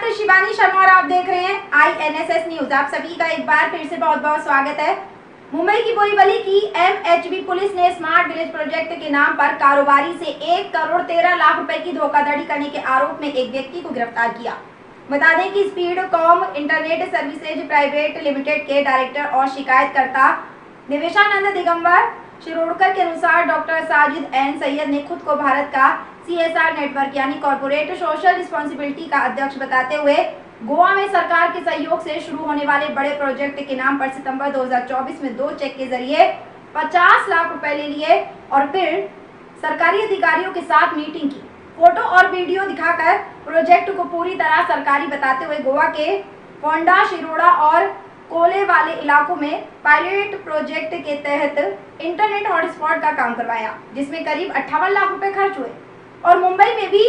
मैं शिवानी शर्मा और आप देख रहे हैं INSS न्यूज। आप सभी का एक बार फिर से बहुत बहुत स्वागत है। मुंबई की बोरीवली की MHB पुलिस ने स्मार्ट विलेज प्रोजेक्ट के नाम पर कारोबारी से 1 करोड़ 13 लाख रुपए की धोखाधड़ी करने के आरोप में एक व्यक्ति को गिरफ्तार किया। बता दें कि Speed Com Internet Services Private Limited के डायरेक्टर और शिकायतकर्ता निवेशानंद दिगंबर शिरोडकर के अनुसार डॉक्टर साजिद एन सैयद ने खुद को भारत का CSR नेटवर्क यानी कॉर्पोरेट सोशल रिस्पॉन्सिबिलिटी का अध्यक्ष बताते हुए गोवा में सरकार के सहयोग से शुरू होने वाले बड़े प्रोजेक्ट के नाम पर सितंबर 2024 में 2 चेक के जरिए 50 लाख रुपए ले लिए और फिर सरकारी अधिकारियों के साथ मीटिंग की। फोटो और वीडियो दिखाकर प्रोजेक्ट को पूरी तरह सरकारी बताते हुए गोवा के फोंडा शिरोडा और कोले वाले इलाकों में पायलट प्रोजेक्ट के तहत इंटरनेट हॉटस्पॉट का काम करवाया, जिसमें करीब 58 लाख रुपए खर्च हुए। और मुंबई में भी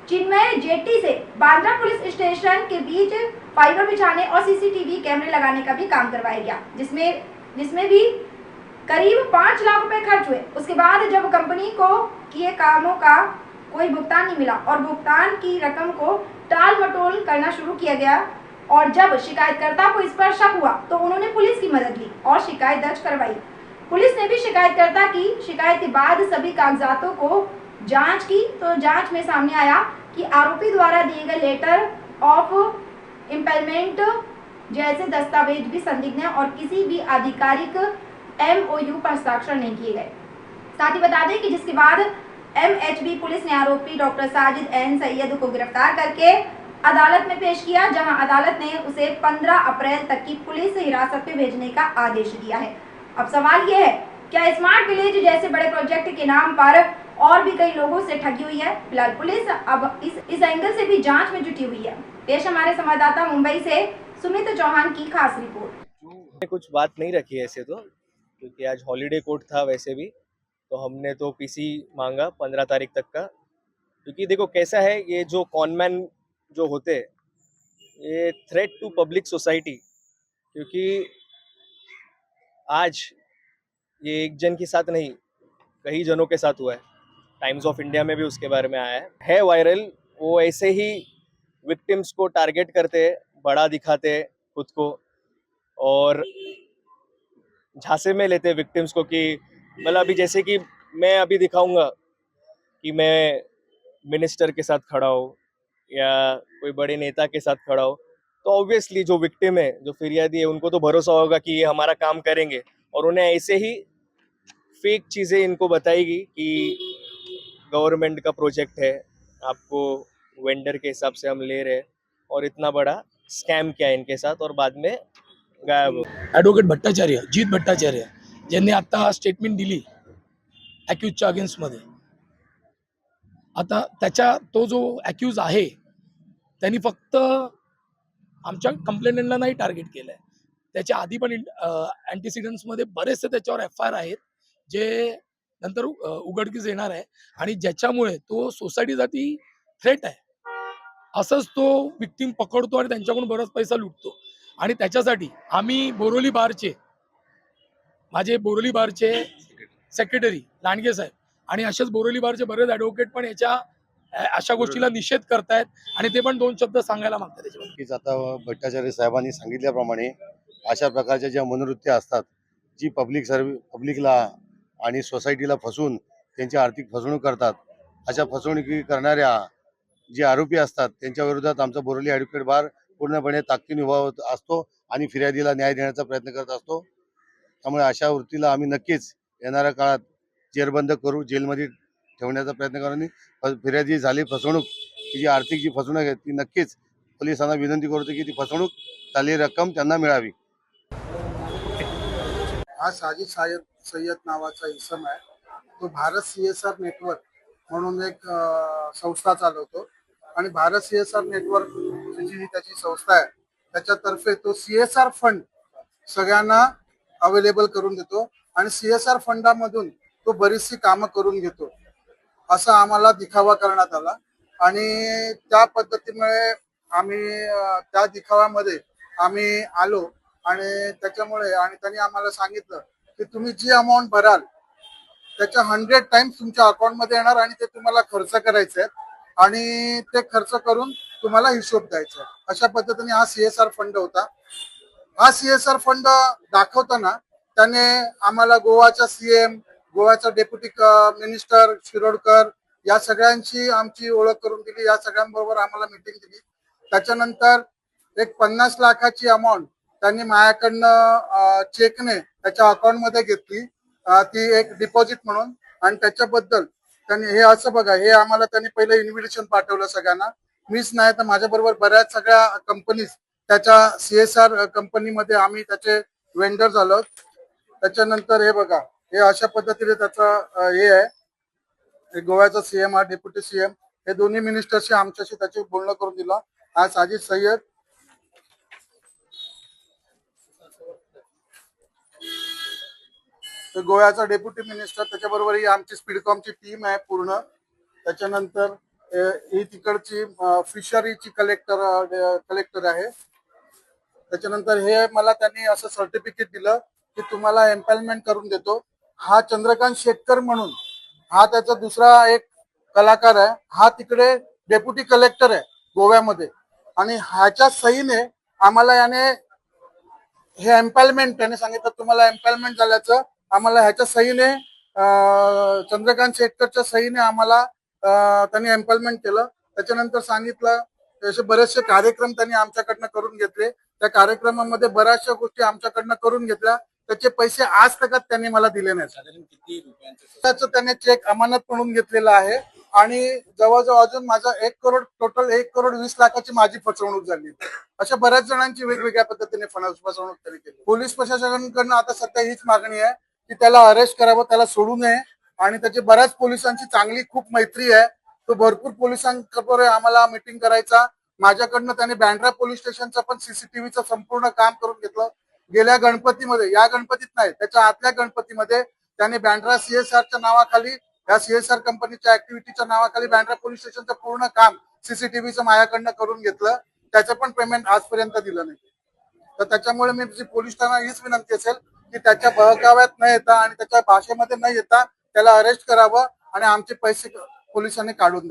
चिन्मय जेटी से बांद्रा पुलिस स्टेशन के बीच फाइबर बिछाने और CCTV कैमरे लगाने का भी काम करवाया गया, जिसमें भी करीब 5 लाख रुपए खर्च हुए। उसके बाद जब कंपनी को किए कामों का कोई भुगतान नहीं मिला और भुगतान की रकम को टाल मटोल करना शुरू किया गया और जब शिकायतकर्ता को इस पर शक हुआ तो उन्होंने पुलिस की मदद ली और शिकायत दर्ज करवाई। पुलिस ने भी शिकायतकर्ता की शिकायत के बाद सभी कागजातों को जांच की तो जांच में सामने आया कि आरोपी द्वारा दिए गए लेटर ऑफ इम्पेलमेंट जैसे दस्तावेज भी संदिग्ध हैं और किसी भी आधिकारिक MOU पर हस्ताक्षर नहीं किए गए। साथ ही बता दें कि जिसके बाद MHB पुलिस ने आरोपी डॉक्टर साजिद एन सैयद को गिरफ्तार करके अदालत में पेश किया, जहां अदालत ने उसे 15 अप्रैल तक की पुलिस हिरासत में भेजने का आदेश दिया है। अब सवाल यह है, क्या स्मार्ट विलेज जैसे बड़े प्रोजेक्ट के नाम पर और भी कई लोगों से ठगी हुई है? फिलहाल पुलिस अब इस एंगल से भी जांच में जुटी हुई है। पेश हमारे संवाददाता मुंबई से सुमित चौहान की खास रिपोर्ट। कुछ बात नहीं रखी है ऐसे तो, क्योंकि आज हॉलीडे कोर्ट था वैसे भी, तो हमने तो PC मांगा 15 तारीख तक का। क्योंकि देखो कैसा है, ये जो कॉनमैन जो होते हैं ये थ्रेट टू पब्लिक सोसाइटी, क्योंकि आज ये एक जन के साथ नहीं कई जनों के साथ हुआ है। टाइम्स ऑफ इंडिया में भी उसके बारे में आया है वायरल। वो ऐसे ही विक्टिम्स को टारगेट करते हैं, बड़ा दिखाते हैं खुद को और झांसे में लेते हैं विक्टिम्स को कि मतलब अभी जैसे कि मैं अभी दिखाऊंगा कि मैं मिनिस्टर के साथ खड़ा हूँ या कोई बड़े नेता के साथ खड़ा हो, तो ऑब्वियसली जो विक्टिम है, जो फिरियादी है, उनको तो भरोसा होगा कि ये हमारा काम करेंगे और उन्हें ऐसे ही फेक चीजें इनको बताएगी कि गवर्नमेंट का प्रोजेक्ट है, आपको वेंडर के हिसाब से हम ले रहे हैं और इतना बड़ा स्कैम किया इनके साथ और बाद में गायब हो। ॲडव्होकेट भट्टाचार्य, जीत भट्टाचार्य ज्यांनी आता स्टेटमेंट दिली ॲक्यूजच्या अगेन्स्टमध्ये. आता त्याच्या तो जो ॲक्यूज आहे त्यांनी फक्त आमच्या कंप्लेंटला नाही टार्गेट केलं आहे. त्याच्या आधी पण अँटीसिडंट्समध्ये बरेचसे त्याच्यावर FIR आहेत जे नंतर उघडकीस येणार आहे आणि ज्याच्यामुळे तो सोसायटीसाठी थ्रेट आहे. असंच तो विक्टीम पकडतो आणि त्यांच्याकडून बराच पैसा लुटतो आणि त्याच्यासाठी आम्ही माझे बोरोली बारचे सेक्रेटरी लांडगे साहेब आणि असेच बोरोली बारचे बरेच ॲडव्होकेट पण याच्या अशा गोष्टीला निषेध करतायत आणि ते पण 2 शब्द सांगायला मागतात त्याच्यावर. आता भट्टाचार्य साहेबांनी सांगितल्याप्रमाणे अशा प्रकारच्या ज्या मनोवृत्त्या असतात, जी पब्लिकला आणि सोसायटीला फसवून त्यांची आर्थिक फसवणूक करतात, अशा फसवणुकी करणाऱ्या जे आरोपी असतात त्यांच्या विरोधात आमचा बोरोली ॲडव्होकेट बार पूर्णपणे ताकदीने उभा असतो आणि फिर्यादीला न्याय देण्याचा प्रयत्न करत असतो. त्यामुळे अशा वृत्तीला आम्ही नक्कीच येणाऱ्या काळात जेरबंद करू, जेलमध्ये ठेवण्याचा प्रयत्न करू आणि फिर्यादी झाली फसवणूक, ही जी आर्थिक जी फसवणूक आहे ती नक्कीच पोलिसांना विनंती करतो की ती फसवणूक झालेली रक्कम त्यांना मिळावी. हा साजिद सय्यद नावाचा इसम आहे. तो भारत CSR नेटवर्क म्हणून एक संस्था चालवतो आणि भारत CSR नेटवर्क जी त्याची संस्था आहे त्याच्यातर्फे तो CSR फंड सगळ्यांना अवेलेबल करून देतो आणि CSR फंडामधून तो बरीचशी कामं करून घेतो, असा आम्हाला दिखावा करण्यात आला आणि त्या पद्धतीमुळे आम्ही त्या दिखाव्यामध्ये आम्ही आलो आणि त्याच्यामुळे आणि त्यांनी आम्हाला सांगितलं की तुम्ही जी अमाऊंट भराल त्याच्या 100 टाइम्स तुमच्या अकाउंटमध्ये येणार आणि ते तुम्हाला खर्च करायचे आहेत आणि ते खर्च करून तुम्हाला हिशोब द्यायचा आहे. अशा पद्धतीने हा CSR फंड होता. हा CSR फंड दाखवताना त्याने आम्हाला गोवाचा CM, गोव्याचा डेप्युटी मिनिस्टर शिरोडकर या सगळ्यांची आमची ओळख करून दिली. या सगळ्यांबरोबर आम्हाला मीटिंग दिली. त्याच्यानंतर एक 50 लाखाची अमाऊंट त्यांनी माझ्याकडनं चेकने त्याच्या अकाउंटमध्ये घेतली, ती एक डिपॉझिट म्हणून. आणि त्याच्याबद्दल त्यांनी हे असं बघा, हे आम्हाला त्यांनी पहिले इन्व्हिटेशन पाठवलं सगळ्यांना. मीच नाही तर माझ्या बरोबर बऱ्याच सगळ्या कंपनीज त्याच्या CSR कंपनीमध्ये आम्ही त्याचे वेंडर झालो. त्याच्यानंतर हे बघा, हे अशा पद्धतीने त्याचं हे आहे. हे गोव्याचा CM, हा डेप्युटी CM, हे दोन्ही मिनिस्टरशी आमच्याशी त्याचे बोलणं करून दिलं. हा साजिद सय्यद, गोव्याचा डेप्युटी मिनिस्टर, त्याच्याबरोबर ही आमची स्पीडकॉमची टीम आहे पूर्ण. त्याच्यानंतर ही तिकडची फिशरीची कलेक्टर आहे. त्याच्यानंतर हे मला त्यांनी असं सर्टिफिकेट दिलं की तुम्हाला एम्पॅलमेंट करून देतो. हा चंद्रकांत शेटकर म्हणून, हा त्याचा दुसरा एक कलाकार आहे. हा तिकडे डेप्युटी कलेक्टर आहे गोव्यामध्ये. आणि ह्याच्या सहीने आम्हाला याने हे एम्पॅलमेंट, त्याने सांगितलं तुम्हाला एम्पॅलमेंट झाल्याचं. आम्हाला ह्याच्या सहीने चंद्रकांत शेटकरच्या सहीने आम्हाला त्यांनी एम्पॅलमेंट केलं. त्याच्यानंतर सांगितलं असे बरेचसे कार्यक्रम त्यांनी आमच्याकडनं करून घेतले. त्या कार्यक्रमामध्ये बऱ्याचशा गोष्टी आमच्याकडनं करून घेतल्या. त्याचे पैसे आज तक त्यांनी मला दिले नाहीत. साधारण किती रुपयांचं त्याचं त्याने चेक अमानत म्हणून घेतलेला आहे. आणि जवळजवळ अजून माझा 1 करोड, टोटल 1,20,00,000ची माझी फसवणूक झाली. अशा बऱ्याच जणांची वेगवेगळ्या पद्धतीने फसवणूक त्यांनी केली. पोलीस प्रशासनाकडनं आता सध्या हीच मागणी आहे की त्याला अरेस्ट करावं, त्याला सोडू नये. आणि त्याची बऱ्याच पोलिसांची चांगली खूप मैत्री आहे. तो भरपूर पोलिसांबरोबर आम्हाला मीटिंग करायचा. माझ्याकडनं त्याने बँड्रा पोलीस स्टेशनचं पण CCTVचं संपूर्ण काम करून घेतलं. गेल्या गणपतीमध्ये, या गणपतीत नाही त्याच्या आतल्या गणपतीमध्ये, त्याने बँड्रा CSRच्या नावाखाली, या CSR कंपनीच्या ऍक्टिव्हिटीच्या नावाखाली बँड्रा पोलीस स्टेशनचं पूर्ण काम CCTVचं माझ्याकडनं करून घेतलं. त्याचं पण पेमेंट आजपर्यंत दिलं नाही. तर त्याच्यामुळे मी पोलीस ठाण्याला हीच विनंती असेल की त्याच्या बहकाव्यात न येता आणि त्याच्या भाषेमध्ये न येता त्याला अरेस्ट करावं आणि आमचे पैसे पोलिसांनी काढून द्यावे.